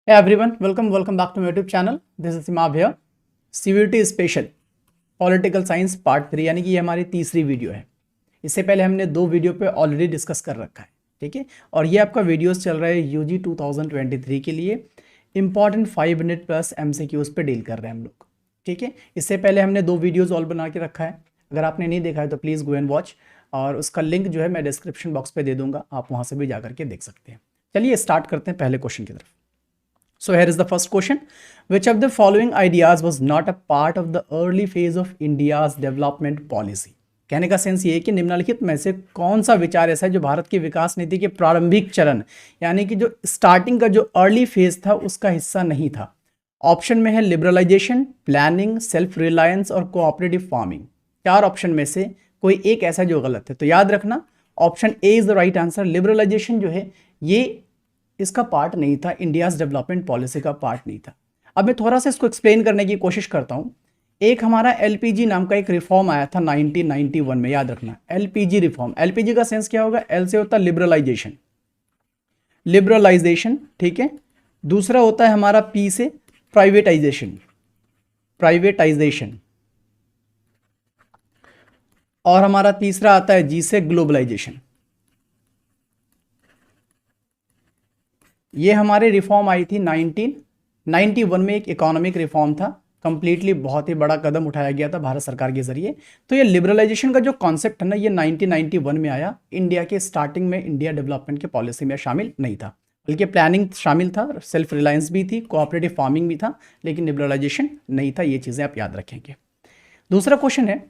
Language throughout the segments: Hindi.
Hey everyone, welcome back to my YouTube channel. This is Simab here. CVT special political science part 3 यानी कि ये हमारी तीसरी वीडियो है। इससे पहले हमने दो वीडियो पे ऑलरेडी डिस्कस कर रखा है, ठीक है। और ये आपका वीडियोस चल रहा है यूजी 2023 के लिए इंपॉर्टेंट 5 मिनट प्लस MCQs पे डील कर रहे हैं हम लोग, ठीक है। इससे पहले हमने दो वीडियोज़ ऑल बना के रखा है। अगर आपने नहीं देखा है तो प्लीज़ गो एंड वॉच, और उसका लिंक जो है मैं डिस्क्रिप्शन बॉक्स पे दे दूंगा, आप वहाँ से भी जा करके देख सकते हैं। चलिए स्टार्ट करते हैं पहले क्वेश्चन की तरफ। So here is the first question. Which of the following ideas was not a part of the early phase of India's development policy? कहने का सेंस ये है कि निम्नलिखित में से कौन सा विचार ऐसा है जो भारत की विकास नीति के प्रारंभिक चरण यानी कि जो स्टार्टिंग का जो अर्ली फेज था उसका हिस्सा नहीं था। ऑप्शन में है लिबरलाइजेशन, प्लानिंग, सेल्फ रिलायंस और कोऑपरेटिव फार्मिंग। चार ऑप्शन में से कोई एक ऐसा जो गलत है, तो याद रखना option A is the right answer. Liberalisation जो है ये इसका पार्ट नहीं था, इंडियाज डेवलपमेंट पॉलिसी का पार्ट नहीं था। अब मैं थोड़ा सा इसको एक्सप्लेन करने की कोशिश करता हूं। एक हमारा LPG नाम का एक रिफॉर्म आया था 1991 में, याद रखना LPG रिफॉर्म। LPG का सेंस क्या होगा? L से होता है लिबरलाइजेशन, लिबरलाइजेशन, ठीक है। दूसरा होता है हमारा P से प्राइवेटाइजेशन, प्राइवेटाइजेशन, और हमारा तीसरा आता है G से ग्लोबलाइजेशन। ये हमारे रिफॉर्म आई थी 1991 में, एक इकोनॉमिक रिफॉर्म था, कंप्लीटली बहुत ही बड़ा कदम उठाया गया था भारत सरकार के जरिए। तो ये लिबरलाइजेशन का जो कॉन्सेप्ट है ना, ये 1991 में आया। इंडिया के स्टार्टिंग में इंडिया डेवलपमेंट के पॉलिसी में शामिल नहीं था, बल्कि प्लानिंग शामिल था, सेल्फ रिलायंस भी थी, कोऑपरेटिव फार्मिंग भी था, लेकिन लिबरलाइजेशन नहीं था। ये चीज़ें आप याद रखेंगे। दूसरा क्वेश्चन है,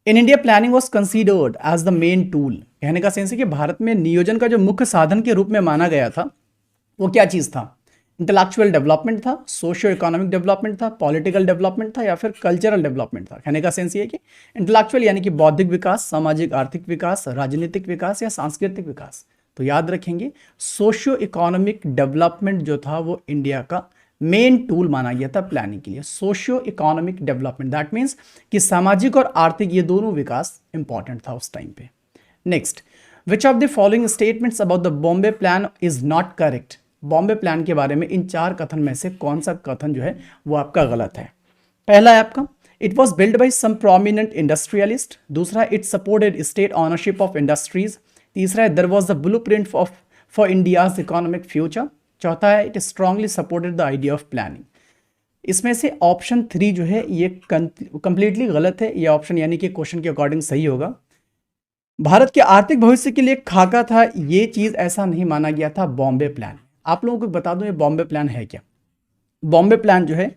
in India planning was considered as the main tool. कहने का सेंस है कि भारत में नियोजन का जो मुख्य साधन के रूप में माना गया था वो क्या चीज़ था? इंटेलेक्चुअल डेवलपमेंट था, सोशियो इकोनॉमिक डेवलपमेंट था, पॉलिटिकल डेवलपमेंट था, या फिर कल्चरल डेवलपमेंट था। कहने का सेंस ये है कि इंटेलेक्चुअल यानी कि बौद्धिक विकास, सामाजिक आर्थिक विकास, राजनीतिक विकास या सांस्कृतिक विकास। तो याद रखेंगे सोशियो इकोनॉमिक डेवलपमेंट जो था वो इंडिया का मेन टूल माना गया था प्लानिंग के लिए। Socio economic development that means कि सामाजिक और आर्थिक ये दोनों विकास इंपॉर्टेंट था उस टाइम पे। Next, which of the following statements about the Bombay plan is not correct? Bombay plan के बारे में इन चार कथन में से कौन सा कथन जो है वो आपका गलत है? पहला है आपका, it was build by some prominent industrialist. दूसरा, it supported state ownership of industries. तीसरा है, there was the blueprint for India's economic future. चौथा है, it strongly supported the idea of planning. इसमें से ऑप्शन 3 जो है ये कंप्लीटली गलत है। ये ऑप्शन यानी कि क्वेश्चन के अकॉर्डिंग सही होगा। भारत के आर्थिक भविष्य के लिए खाका था, ये चीज ऐसा नहीं माना गया था बॉम्बे प्लान। आप लोगों को बता दूं ये बॉम्बे प्लान है क्या। बॉम्बे प्लान जो है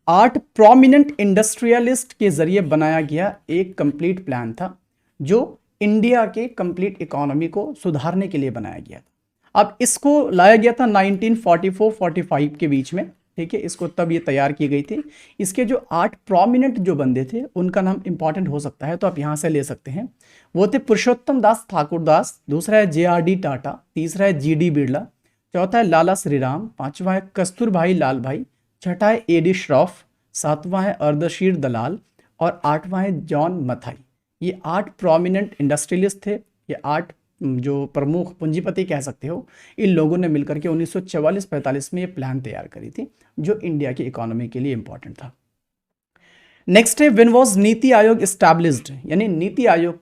8 प्रोमिनेंट इंडस्ट्रियलिस्ट के जरिए बनाया गया एक कंप्लीट प्लान था, जो इंडिया के कंप्लीट इकोनॉमी को सुधारने के लिए बनाया गया था। अब इसको लाया गया था 1944-45 के बीच में, ठीक है। इसको तब ये तैयार की गई थी। इसके जो 8 प्रोमिनेंट जो बंदे थे उनका नाम इंपॉर्टेंट हो सकता है, तो आप यहाँ से ले सकते हैं। वो थे पुरुषोत्तम दास ठाकुरदास, दूसरा है JRD टाटा, तीसरा है GD बिरला, चौथा है लाला श्रीराम, पांचवा है कस्तूरभाई लाल भाई, छठा है AD श्रॉफ, सातवां है अर्दशीर दलाल और आठवां है जॉन मथाई। ये 8 प्रोमिनेंट इंडस्ट्रियलिस्ट थे। ये 8 जो प्रमुख पूंजीपति कह सकते हो, इन लोगों ने मिलकर के 1944-45 में ये प्लान तैयार करी थी, जो इंडिया की इकोनॉमी के लिए इंपॉर्टेंट था। नेक्स्ट है, when was NITI Aayog established, यानी नीति आयोग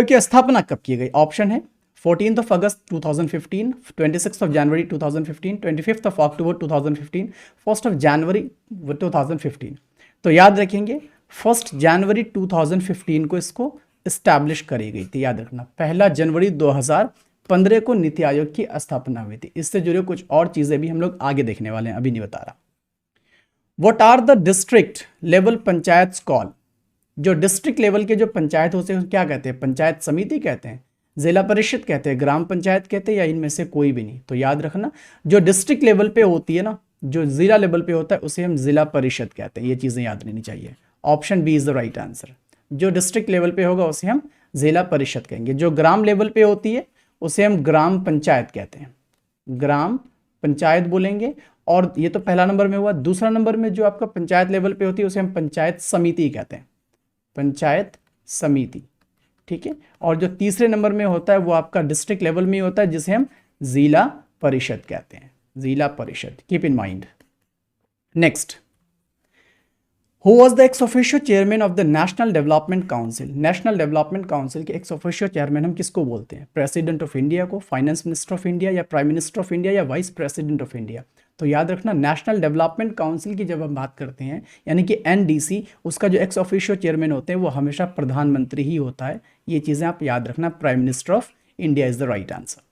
की स्थापना कब की गई? ऑप्शन है 14 अगस्त 2015, 26 जनवरी 2015, 25 अक्टूबर 2015, 1 जनवरी 2015। तो याद रखेंगे 1 जनवरी 2015 को इसको इस्टेब्लिश करी गई थी। याद रखना 1 जनवरी 2015 को नीति आयोग की स्थापना हुई थी। इससे जुड़े कुछ और चीजें भी हम लोग आगे देखने वाले हैं, अभी नहीं बता रहा। What are the district level panchayat call? जो डिस्ट्रिक्ट लेवल के जो पंचायत होते हैं क्या कहते हैं? पंचायत समिति कहते हैं, जिला परिषद कहते हैं, ग्राम पंचायत कहते हैं, या इनमें से कोई भी नहीं? तो याद रखना जो डिस्ट्रिक्ट लेवल पे होती है ना, जो जिला लेवल पे होता है उसे हम जिला परिषद कहते हैं। ये चीजें याद रहनी चाहिए। Option B is the right answer. जो डिस्ट्रिक्ट लेवल पे होगा उसे हम जिला परिषद कहेंगे। जो ग्राम लेवल पे होती है उसे हम ग्राम पंचायत कहते हैं, ग्राम पंचायत बोलेंगे। और ये तो पहला नंबर में हुआ। दूसरा नंबर में जो आपका पंचायत लेवल पे होती है उसे हम पंचायत समिति कहते हैं, पंचायत समिति, ठीक है। और जो तीसरे नंबर में होता है वो आपका डिस्ट्रिक्ट लेवल में होता है, जिसे हम जिला परिषद कहते हैं। जिला परिषद, keep in mind. Next, who was the ex officio chairman of the national development council? National development council के एक्स ऑफिशियो चेयरमैन हम किसको बोलते हैं? प्रेसिडेंट ऑफ इंडिया को, फाइनेंस मिनिस्टर ऑफ इंडिया, या प्राइम मिनिस्टर ऑफ इंडिया, या वाइस प्रेसिडेंट ऑफ इंडिया? तो याद रखना, नेशनल डेवलपमेंट काउंसिल की जब हम बात करते हैं, यानी कि एनडीसी, उसका जो एक्स ऑफिशियो चेयरमैन होते हैं वो हमेशा प्रधानमंत्री ही होता है। ये चीज़ें आप याद रखना, prime minister of India is the right answer.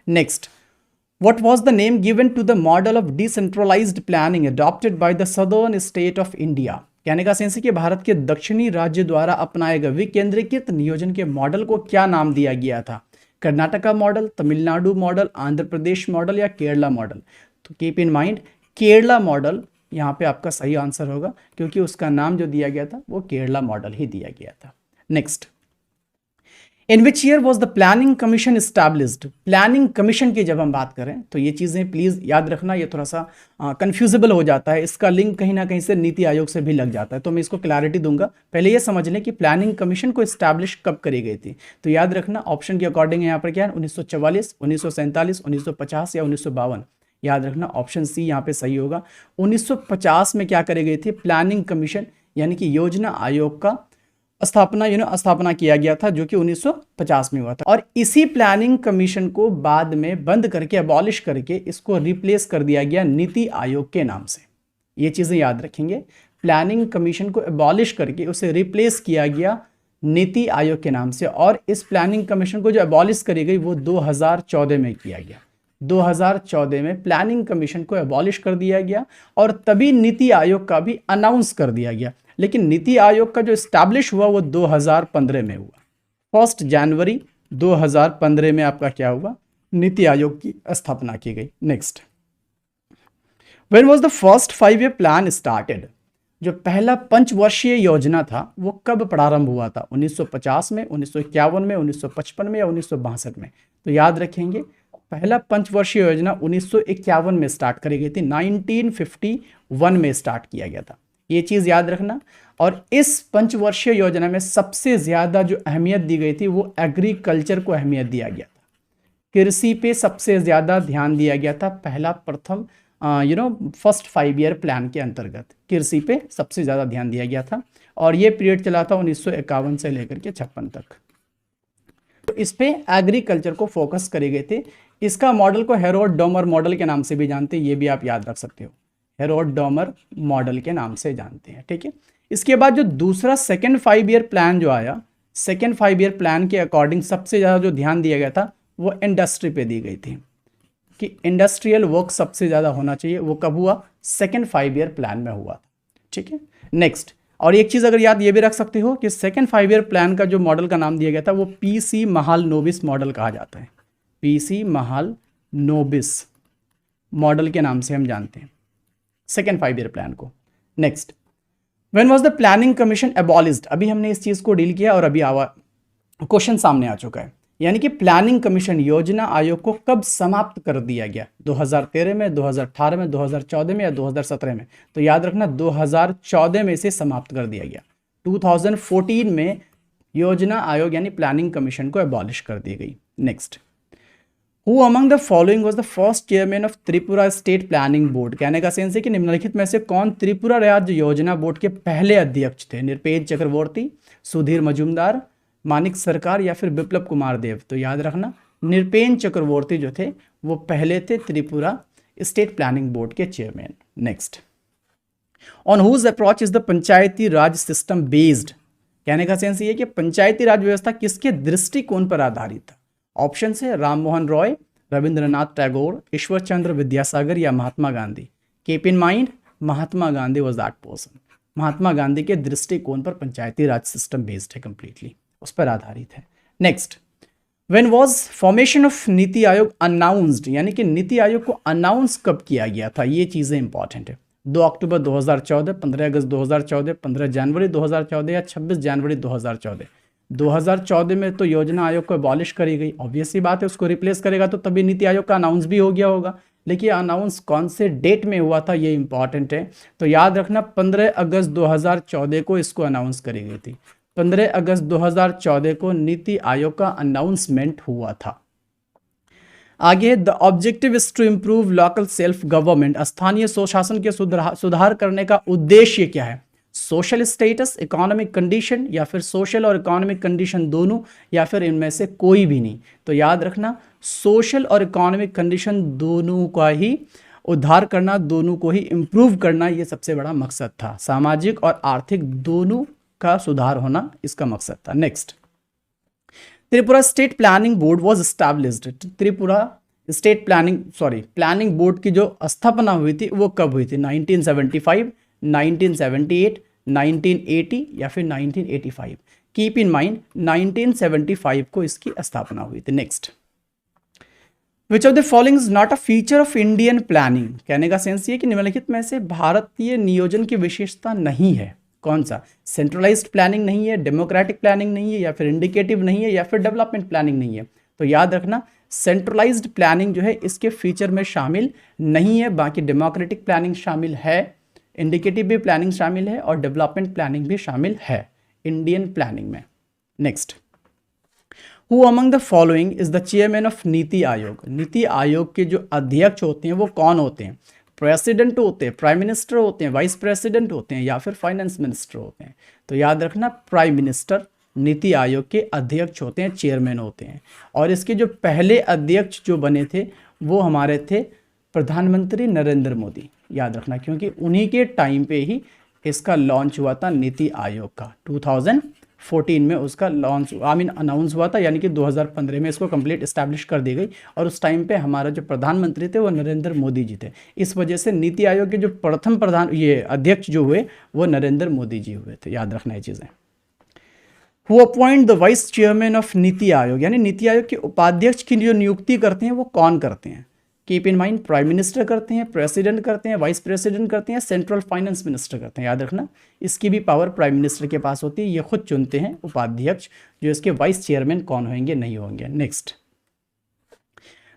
Next, what was the name given to the model of decentralized planning adopted by the southern state of India? कहने का सेंस है कि भारत के दक्षिणी राज्य द्वारा अपनाए गए विकेंद्रीकृत नियोजन के मॉडल को क्या नाम दिया गया था? Karnataka model, Tamil Nadu model, Andhra Pradesh model, या केरला मॉडल? तो keep in mind, Kerala model यहाँ पे आपका सही आंसर होगा, क्योंकि उसका नाम जो दिया गया था वो केरला मॉडल ही दिया गया था। Next, in which year was the planning commission established? Planning commission की जब हम बात करें तो ये चीज़ें प्लीज़ याद रखना, ये थोड़ा सा कन्फ्यूजेबल हो जाता है, इसका लिंक कहीं ना कहीं से नीति आयोग से भी लग जाता है, तो मैं इसको क्लैरिटी दूंगा। पहले ये समझ लें कि प्लानिंग कमीशन को इस्टेब्लिश कब करी गई थी। तो याद रखना, ऑप्शन के अकॉर्डिंग यहाँ पर क्या है, 1944, 1947, 1950 या 1952। याद रखना, ऑप्शन सी यहाँ पे सही होगा। 1950 में क्या करी गई थी? प्लानिंग कमीशन यानी कि योजना आयोग का स्थापना किया गया था, जो कि 1950 में हुआ था। और इसी प्लानिंग कमीशन को बाद में बंद करके, अबॉलिश करके, इसको रिप्लेस कर दिया गया नीति आयोग के नाम से। ये चीज़ें याद रखेंगे, प्लानिंग कमीशन को अबॉलिश करके उसे रिप्लेस किया गया नीति आयोग के नाम से। और इस प्लानिंग कमीशन को जो अबॉलिश करी गई वो 2014 में किया गया। 2014 में प्लानिंग कमीशन को अबॉलिश कर दिया गया और तभी नीति आयोग का भी अनाउंस कर दिया गया। लेकिन नीति आयोग का जो स्टैब्लिश हुआ वो 2015 में हुआ। 1 जनवरी 2015 में आपका क्या हुआ? नीति आयोग की स्थापना की गई। Next, when was the first 5 year plan started? जो पहला पंचवर्षीय योजना था वो कब प्रारंभ हुआ था? 1950 में, 1951 में, 1955 में, या 1962 में? तो याद रखेंगे, पहला पंचवर्षीय योजना 1951 में स्टार्ट करी गई थी, 1951 में स्टार्ट किया गया था। ये चीज़ याद रखना। और इस पंचवर्षीय योजना में सबसे ज़्यादा जो अहमियत दी गई थी वो एग्रीकल्चर को अहमियत दिया गया था। कृषि पे सबसे ज़्यादा ध्यान दिया गया था प्रथम फर्स्ट 5 ईयर प्लान के अंतर्गत कृषि पे सबसे ज़्यादा ध्यान दिया गया था। और ये पीरियड चला था 1951 से लेकर के 56 तक। तो इस पे एग्रीकल्चर को फोकस करे गए थे। इसका मॉडल को हेरोड डोमर मॉडल के नाम से भी जानते हैं, ये भी आप याद रख सकते हो, हेरोड डोमर मॉडल के नाम से जानते हैं। ठीक है, इसके बाद जो दूसरा सेकेंड 5 ईयर प्लान जो आया, सेकेंड 5 ईयर प्लान के अकॉर्डिंग सबसे ज़्यादा जो ध्यान दिया गया था वो इंडस्ट्री पे दी गई थी कि इंडस्ट्रियल वर्क सबसे ज़्यादा होना चाहिए। वो कब हुआ? सेकेंड 5 ईयर प्लान में हुआ। ठीक है, नेक्स्ट, और एक चीज़ अगर याद ये भी रख सकते हो कि सेकेंड 5 ईयर प्लान का जो मॉडल का नाम दिया गया था वो पीसी महालनोबिस मॉडल कहा जाता है। पीसी महालनोबिस मॉडल के नाम से हम जानते हैं सेकेंड 5 ईयर प्लान को। Next, when was the planning commission abolished? अभी हमने इस चीज़ को डील किया और अभी क्वेश्चन सामने आ चुका है। यानी कि प्लानिंग कमीशन योजना आयोग को कब समाप्त कर दिया गया? 2013 में, 2018 में, 2014 में, या 2017 में? तो याद रखना 2014 में से समाप्त कर दिया गया। 2014 में योजना आयोग यानी प्लानिंग कमीशन को एबॉलिश कर दी गई। Next, who among the following was the first chairman of Tripura state planning board? कहने का सेंस है कि निम्नलिखित में से कौन त्रिपुरा राज्य योजना बोर्ड के पहले अध्यक्ष थे? निरपेंद्र चक्रवर्ती, सुधीर मजूमदार, मानिक सरकार, या फिर बिप्लब कुमार देव? तो याद रखना निरपेंद्र चक्रवर्ती जो थे वो पहले थे त्रिपुरा स्टेट प्लानिंग बोर्ड के chairman. Next, on whose approach is the Panchayati Raj system based? कहने का सेंस ये कि पंचायती राज व्यवस्था किसके दृष्टिकोण पर आधारित था? ऑप्शन है राम मोहन रॉय, रविंद्रनाथ टैगोर, ईश्वर चंद्र विद्यासागर, या Mahatma Gandhi? Keep in mind, Mahatma Gandhi was that person. Mahatma Gandhi के दृष्टिकोण पर पंचायती राज सिस्टम बेस्ड है, कंप्लीटली उस पर आधारित है। Next, when was formation of NITI Aayog announced? यानी कि नीति आयोग को अनाउंस कब किया गया था? ये चीज़ें इंपॉर्टेंट है। 2 अक्टूबर 2014, 15 अगस्त 2014, 15 जनवरी 2014, या 26 जनवरी 2014? 2014 में तो योजना आयोग को अबॉलिश करी गई, ऑब्वियस सी बात है, उसको रिप्लेस करेगा तो तभी नीति आयोग का अनाउंस भी हो गया होगा। लेकिन अनाउंस कौन से डेट में हुआ था ये इंपॉर्टेंट है। तो याद रखना 15 अगस्त 2014 को इसको अनाउंस करी गई थी। 15 अगस्त 2014 को नीति आयोग का अनाउंसमेंट हुआ था। आगे the objective is to improve local self government, स्थानीय स्वशासन के सुधार करने का उद्देश्य क्या है? सोशल स्टेटस, इकोनॉमिक कंडीशन, या फिर सोशल और इकोनॉमिक कंडीशन दोनों, या फिर इनमें से कोई भी नहीं। तो याद रखना सोशल और इकोनॉमिक कंडीशन दोनों का ही उद्धार करना, दोनों को ही इम्प्रूव करना, ये सबसे बड़ा मकसद था। सामाजिक और आर्थिक दोनों का सुधार होना इसका मकसद था। Next, Tripura state planning board was established. Tripura state planning board की जो स्थापना हुई थी वो कब हुई थी? 1975, 1978, 1980 या फिर 1985। कीप इन माइंड 1975 को इसकी स्थापना हुई थी। Next, which of the following is not a feature of Indian planning. कहने का सेंस ये कि निम्नलिखित में से भारतीय नियोजन की विशेषता नहीं है। कौन सा? सेंट्रलाइज्ड प्लानिंग नहीं है, डेमोक्रेटिक प्लानिंग नहीं है, या फिर इंडिकेटिव नहीं है, या फिर डेवलपमेंट प्लानिंग नहीं है। तो याद रखना सेंट्रलाइज्ड प्लानिंग जो है इसके फीचर में शामिल नहीं है। बाकी डेमोक्रेटिक प्लानिंग शामिल है, इंडिकेटिव भी प्लानिंग शामिल है, और डेवलपमेंट प्लानिंग भी शामिल है इंडियन प्लानिंग में। Next, who among the following is the chairman of NITI आयोग। नीति आयोग के जो अध्यक्ष होते हैं वो कौन होते हैं? प्रेसिडेंट होते हैं, प्राइम मिनिस्टर होते हैं, वाइस प्रेसिडेंट होते हैं, या फिर फाइनेंस मिनिस्टर होते हैं? तो याद रखना प्राइम मिनिस्टर नीति आयोग के अध्यक्ष होते हैं, चेयरमैन होते हैं। और इसके जो पहले अध्यक्ष जो बने थे वो हमारे थे प्रधानमंत्री नरेंद्र मोदी। याद रखना क्योंकि उन्हीं के टाइम पे ही इसका लॉन्च हुआ था नीति आयोग का। 2014 में उसका लॉन्च अनाउंस हुआ था, यानी कि 2015 में इसको कंप्लीट इस्टेब्लिश कर दी गई। और उस टाइम पे हमारा जो प्रधानमंत्री थे वो नरेंद्र मोदी जी थे। इस वजह से नीति आयोग के जो प्रथम अध्यक्ष जो हुए वो नरेंद्र मोदी जी हुए थे। याद रखना ये चीज़ें। Who appoint the vice chairman of NITI Aayog, यानी नीति आयोग के उपाध्यक्ष की जो नियुक्ति करते हैं वो कौन करते हैं? Keep in mind prime minister करते हैं, प्रेसिडेंट करते हैं, वाइस प्रेसिडेंट करते हैं, सेंट्रल फाइनेंस मिनिस्टर करते हैं। याद रखना इसकी भी पावर प्राइम मिनिस्टर के पास होती है। ये खुद चुनते हैं उपाध्यक्ष, जो इसके वाइस चेयरमैन कौन होंगे, नहीं होंगे। Next,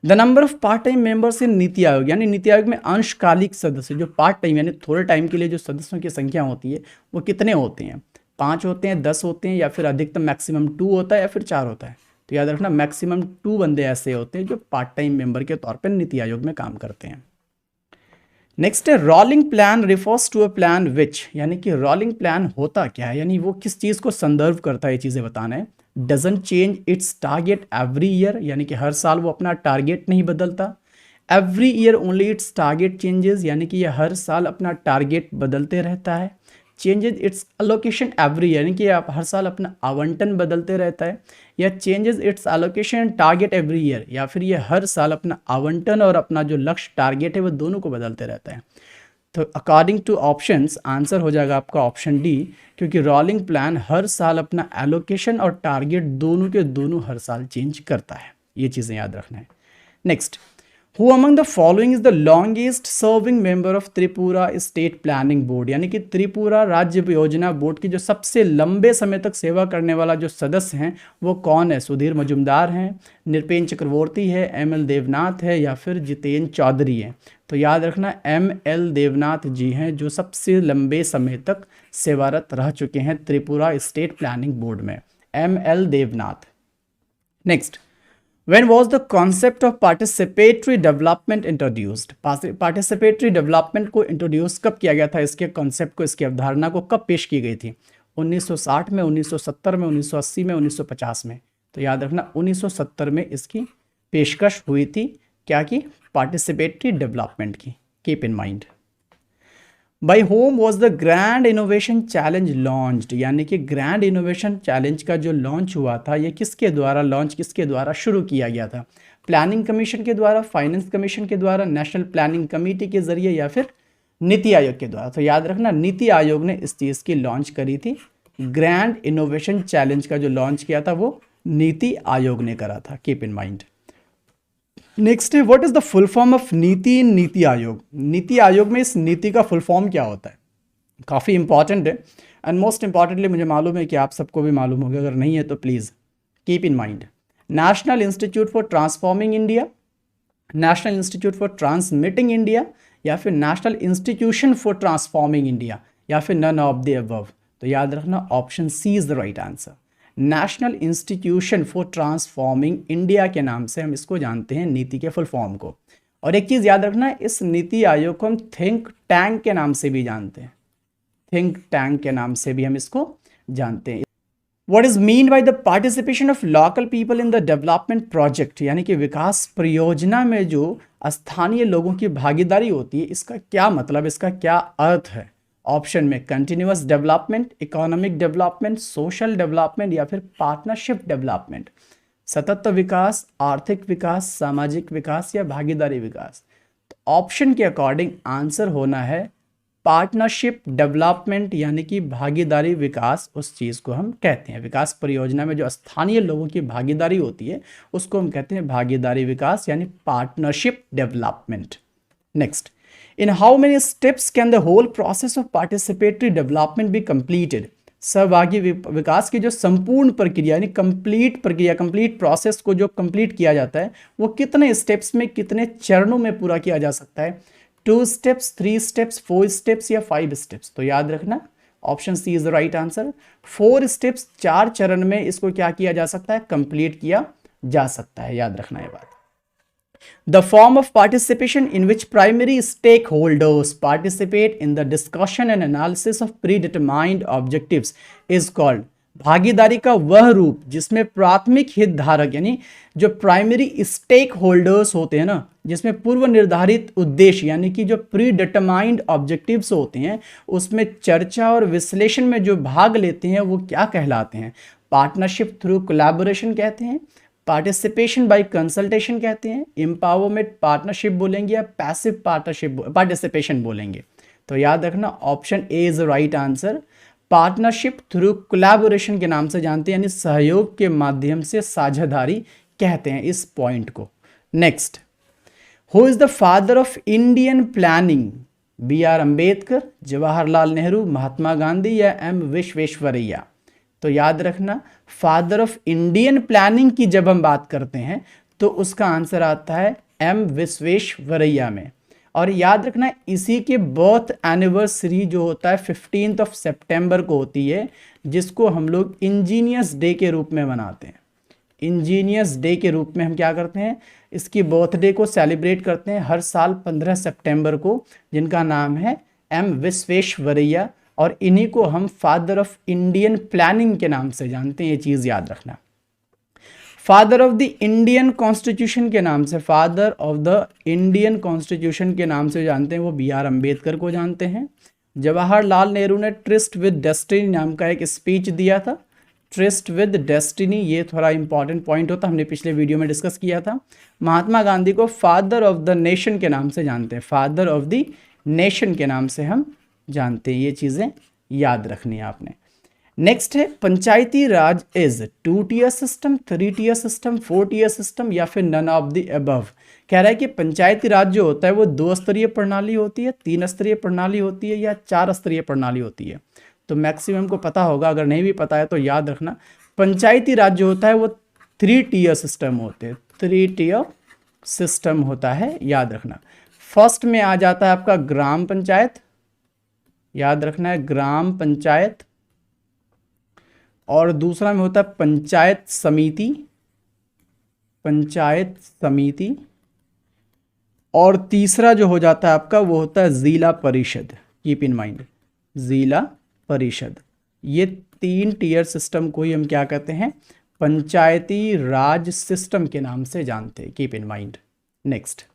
the number of part time members in नीति आयोग, यानी नीति आयोग में अंशकालिक सदस्य जो पार्ट टाइम यानी थोड़े टाइम के लिए जो सदस्यों की संख्या होती है वो कितने होते हैं? 5 होते हैं, 10 होते हैं, या फिर अधिकतम मैक्सिमम 2 होता है, या फिर 4 होता है? तो याद रखना मैक्सिमम 2 बंदे ऐसे होते हैं जो पार्ट टाइम मेंबर के तौर पर नीति आयोग में काम करते हैं। नेक्स्ट है rolling plan refers to a plan which, यानी कि रोलिंग प्लान होता क्या है, यानी वो किस चीज़ को संदर्भ करता है, ये चीज़ें बताना है। Doesn't change it's target every year, यानी कि हर साल वो अपना टारगेट नहीं बदलता। Every year only it's target changes, यानी कि ये हर साल अपना टारगेट बदलते रहता है। चेंजेस इट्स अलोकेशन एवरी, यानी कि आप हर साल अपना आवंटन बदलते रहता है। या changes it's allocation target every year, या फिर ये हर साल अपना आवंटन और अपना जो लक्ष्य टारगेट है वो दोनों को बदलते रहता है। तो अकॉर्डिंग टू ऑप्शंस आंसर हो जाएगा आपका ऑप्शन डी, क्योंकि रोलिंग प्लान हर साल अपना एलोकेशन और टारगेट दोनों के दोनों हर साल चेंज करता है। ये चीज़ें याद रखना है। Next, who among the following is the longest serving member of Tripura state planning board, यानी कि त्रिपुरा राज्य योजना बोर्ड की जो सबसे लंबे समय तक सेवा करने वाला जो सदस्य हैं वो कौन है? सुधीर मजुमदार हैं, निरपेन चक्रवर्ती है, ML देवनाथ है, या फिर जितेंद्र चौधरी है? तो याद रखना ML देवनाथ जी हैं जो सबसे लंबे समय तक सेवारत रह चुके हैं त्रिपुरा स्टेट प्लानिंग बोर्ड में, ML Debnath. Next, When was the concept of participatory development introduced? Participatory development को introduce कब किया गया था? इसके concept को, इसकी अवधारणा को कब पेश की गई थी? 1960 में, 1970 में, 1980 में, 1950 में? तो याद रखना 1970 में इसकी पेशकश हुई थी। क्या की? पार्टिसिपेटरी डेवलपमेंट की। Keep in mind. By home was the grand innovation challenge launched, यानी कि ग्रैंड इनोवेशन चैलेंज का जो लॉन्च हुआ था ये किसके द्वारा शुरू किया गया था? प्लानिंग कमीशन के द्वारा, फाइनेंस कमीशन के द्वारा, नेशनल प्लानिंग कमेटी के जरिए, या फिर नीति आयोग के द्वारा? तो याद रखना नीति आयोग ने इस चीज़ की लॉन्च करी थी। ग्रैंड इनोवेशन चैलेंज का जो लॉन्च किया था वो नीति आयोग ने करा था। Keep in mind. नेक्स्ट है what is the full form of नीति इन नीति आयोग? नीति आयोग में इस नीति का फुल फॉर्म क्या होता है? काफ़ी इंपॉर्टेंट है, एंड मोस्ट इंपॉर्टेंटली मुझे मालूम है कि आप सबको भी मालूम होगा, अगर नहीं है तो please keep in mind. National institute for transforming India, national institute for transmitting India, या फिर national institution for transforming India, या फिर नन ऑफ द अबव? तो याद रखना option C is the right answer. National institution for transforming India के नाम से हम इसको जानते हैं, नीति के फुल फॉर्म को। और एक चीज़ याद रखना, इस नीति आयोग को हम थिंक टैंक के नाम से भी जानते हैं, थिंक टैंक के नाम से भी हम इसको जानते हैं। What is mean by the participation of local people in the development project, यानी कि विकास परियोजना में जो स्थानीय लोगों की भागीदारी होती है, इसका क्या मतलब, इसका क्या अर्थ है? ऑप्शन में continuous development, economic development, social development या फिर पार्टनरशिप डेवलपमेंट। सतत विकास, आर्थिक विकास, सामाजिक विकास या भागीदारी विकास। तो ऑप्शन के अकॉर्डिंग आंसर होना है पार्टनरशिप डेवलपमेंट, यानी कि भागीदारी विकास उस चीज़ को हम कहते हैं। विकास परियोजना में जो स्थानीय लोगों की भागीदारी होती है उसको हम कहते हैं भागीदारी विकास, यानी partnership development. Next, in how many steps can the whole process of participatory development be completed? सहभागी विकास की जो संपूर्ण प्रक्रिया यानी कंप्लीट प्रक्रिया, कंप्लीट प्रोसेस को जो कंप्लीट किया जाता है वो कितने स्टेप्स में, कितने चरणों में पूरा किया जा सकता है? 2 स्टेप्स, 3 स्टेप्स, 4 स्टेप्स या 5 स्टेप्स? तो याद रखना option C is the right answer. 4 steps, 4 चरण में इसको क्या किया जा सकता है, कंप्लीट किया जा सकता है। याद रखना ये बात। The form of participation in which primary stakeholders participate in the discussion and analysis of predetermined objectives is called, भागीदारी का वह रूप जिसमें प्राथमिक हितधारक यानी जो प्राइमरी स्टेक होल्डर्स होते हैं ना, जिसमें पूर्व निर्धारित उद्देश्य यानी कि जो प्री डिटरमाइंड ऑब्जेक्टिव्स होते हैं उसमें चर्चा और विश्लेषण में जो भाग लेते हैं वो क्या कहलाते हैं? पार्टनरशिप थ्रू कोलैबोरेशन कहते हैं, पार्टिसिपेशन बाय कंसल्टेशन कहते हैं, एम्पावरमेंट पार्टनरशिप बोलेंगे या पैसिव पार्टिसिपेशन बोलेंगे। तो याद रखना option A is right answer. Partnership through collaboration के नाम से जानते हैं, यानी सहयोग के माध्यम से साझेदारी कहते हैं इस पॉइंट को। Next, who is the father of Indian planning? B R Ambedkar, Jawaharlal Nehru, Mahatma Gandhi या एम विश्वेश्वरैया? तो याद रखना फादर ऑफ इंडियन प्लानिंग की जब हम बात करते हैं तो उसका आंसर आता है एम विश्वेश्वरैया में। और याद रखना इसी के बर्थ एनिवर्सरी जो होता है 15 सितंबर को होती है, जिसको हम लोग इंजीनियर्स डे के रूप में मनाते हैं। इंजीनियर्स डे के रूप में हम क्या करते हैं, इसकी बर्थडे को सेलिब्रेट करते हैं हर साल 15 सितंबर को, जिनका नाम है एम विश्वेश्वरैया। और इन्हीं को हम फादर ऑफ इंडियन प्लानिंग के नाम से जानते हैं, ये चीज़ याद रखना। Father of the Indian constitution के नाम से, father of the Indian constitution के नाम से जानते हैं वो बी आर अम्बेडकर को जानते हैं। जवाहरलाल नेहरू ने ट्रिस्ट विद डेस्टिनी नाम का एक स्पीच दिया था। ट्रिस्ट विद डेस्टिनी ये थोड़ा इंपॉर्टेंट पॉइंट होता, हमने पिछले वीडियो में डिस्कस किया था। महात्मा गांधी को फादर ऑफ द नेशन के नाम से जानते हैं, फादर ऑफ द नेशन के नाम से हम जानते हैं। ये चीज़ें याद रखनी है आपने। नेक्स्ट है Panchayati Raj is 2 tier system, 3 tier system, 4 tier system या फिर नन ऑफ द अबव? कह रहा है कि पंचायती राज जो होता है वो 2 स्तरीय प्रणाली होती है, 3 स्तरीय प्रणाली होती है या 4 स्तरीय प्रणाली होती है? तो मैक्सिमम को पता होगा, अगर नहीं भी पता है तो याद रखना पंचायती राज जो होता है वो 3 टियर सिस्टम होते हैं, 3 टियर सिस्टम होता है, याद रखना। फर्स्ट में आ जाता है आपका ग्राम पंचायत, याद रखना है ग्राम पंचायत, और दूसरा में होता है पंचायत समिति, पंचायत समिति, और तीसरा जो हो जाता है आपका वो होता है जिला परिषद। कीप इन माइंड, जिला परिषद। ये 3 टियर सिस्टम को ही हम क्या कहते हैं, पंचायती राज सिस्टम के नाम से जानते हैं। Keep in mind. Next,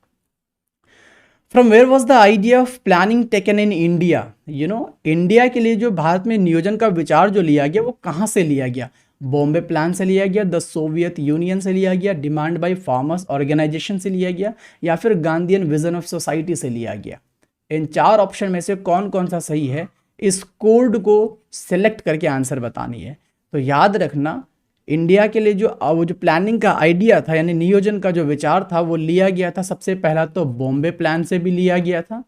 from where was the idea of planning taken in India? India के लिए जो भारत में नियोजन का विचार जो लिया गया वो कहाँ से लिया गया? बॉम्बे प्लान से लिया गया, द सोवियत यूनियन से लिया गया, डिमांड बाय फार्मर्स ऑर्गेनाइजेशन से लिया गया, या फिर गांधीयन विजन ऑफ सोसाइटी से लिया गया? इन 4 ऑप्शन में से कौन कौन सा सही है, इस कोड को सिलेक्ट करके आंसर बतानी है। तो याद रखना इंडिया के लिए जो प्लानिंग का आइडिया था यानी नियोजन का जो विचार था वो लिया गया था, सबसे पहला तो बॉम्बे प्लान से भी लिया गया था,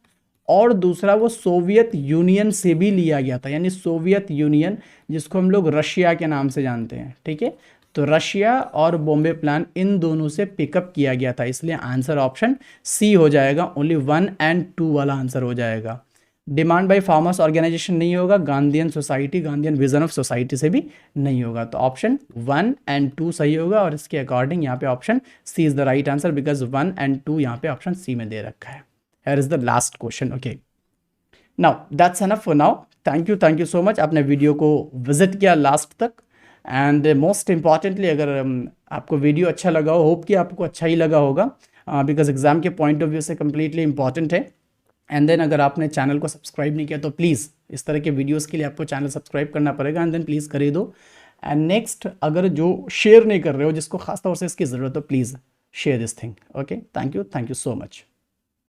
और दूसरा वो सोवियत यूनियन से भी लिया गया था, यानी सोवियत यूनियन जिसको हम लोग रशिया के नाम से जानते हैं। ठीक है, तो रशिया और बॉम्बे प्लान इन दोनों से पिकअप किया गया था, इसलिए आंसर ऑप्शन सी हो जाएगा। ओनली 1 और 2 वाला आंसर हो जाएगा। डिमांड बाय फार्मर्स ऑर्गेनाइजेशन नहीं होगा, Gandhian society, Gandhian vision of society से भी नहीं होगा। तो ऑप्शन 1 एंड 2 सही होगा और इसके अकॉर्डिंग यहाँ पे option C is the right answer because 1 and 2 यहाँ पे ऑप्शन सी में दे रखा है। Here is the last question. Okay, now that's enough for now. Thank you so much, आपने वीडियो को विजिट किया लास्ट तक। एंड मोस्ट इंपॉर्टेंटली अगर आपको वीडियो अच्छा लगा हो, होप कि आपको अच्छा ही लगा होगा बिकॉज एग्जाम के पॉइंट ऑफ व्यू से कम्प्लीटली इंपॉर्टेंट है। एंड देन अगर आपने चैनल को सब्सक्राइब नहीं किया तो प्लीज़ इस तरह के वीडियोस के लिए आपको चैनल सब्सक्राइब करना पड़ेगा एंड देन प्लीज़ कर दो। एंड नेक्स्ट, अगर जो शेयर नहीं कर रहे हो, जिसको खास तौर से इसकी ज़रूरत हो, please share this thing. Okay, thank you so much.